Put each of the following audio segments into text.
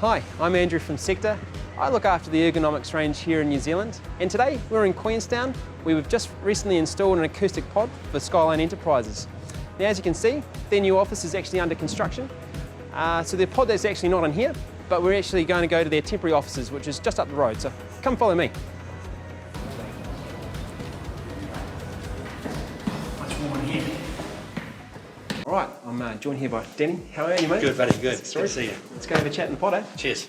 Hi, I'm Andrew from Sector. I look after the ergonomics range here in New Zealand, and today we're in Queenstown where we've just recently installed an acoustic pod for Skyline Enterprises. Now, as you can see, their new office is actually under construction. So their pod is actually not in here, but we're actually going to go to their temporary offices, which is just up the road. So come follow me. Much more in here. All right, I'm joined here by Danny. How are you, mate? Good, buddy, good. Sorry. Good to see you. Let's go have a chat in the pod, eh? Cheers.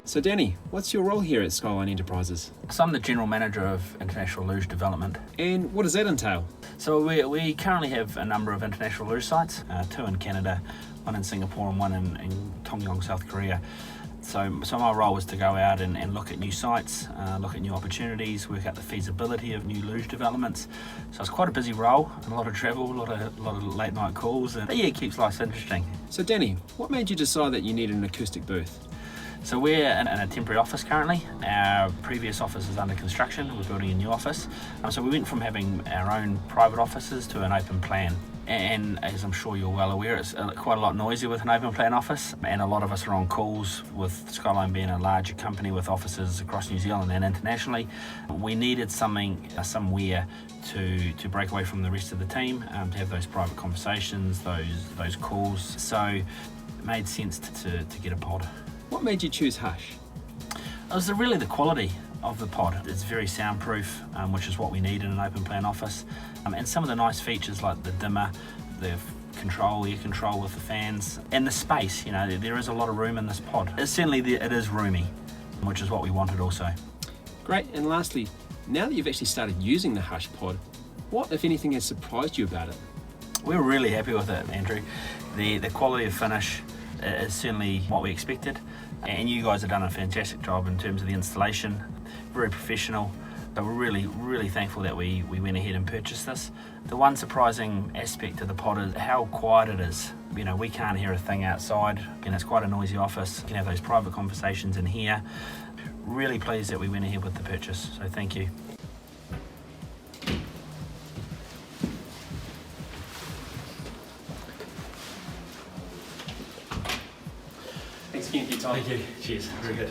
So Danny, what's your role here at Skyline Enterprises? So I'm the General Manager of International Luge Development. And what does that entail? So we currently have a number of international luge sites, 2 in Canada, 1 in Singapore and 1 in Tongyong, South Korea. So my role is to go out and look at new sites, look at new opportunities, work out the feasibility of new luge developments. So it's quite a busy role, a lot of travel, a lot of late night calls, but yeah, it keeps life interesting. So Danny, what made you decide that you needed an acoustic booth? So we're in a temporary office currently. Our previous office is under construction. We're building a new office. So we went from having our own private offices to an open plan. And as I'm sure you're well aware, it's quite a lot noisier with an open plan office. And a lot of us are on calls, with Skyline being a larger company with offices across New Zealand and internationally. We needed somewhere to break away from the rest of the team, to have those private conversations, those calls. So it made sense to get a pod. What made you choose Hush? It was really the quality of the pod. It's very soundproof, which is what we need in an open plan office. And some of the nice features like the dimmer, the air control with the fans, and the space. You know, there is a lot of room in this pod. It is roomy, which is what we wanted also. Great, and lastly, now that you've actually started using the Hush pod, what, if anything, has surprised you about it? We're really happy with it, Andrew. The quality of finish is certainly what we expected, and you guys have done a fantastic job in terms of the installation, very professional. So we're really thankful that we went ahead and purchased this. The one surprising aspect of the pod is how quiet it is. You know, we can't hear a thing outside, and it's quite a noisy office. You can have those private conversations in here. Really pleased that we went ahead with the purchase, so thank you. Thanks again for your time. Thank you. Cheers. Very good.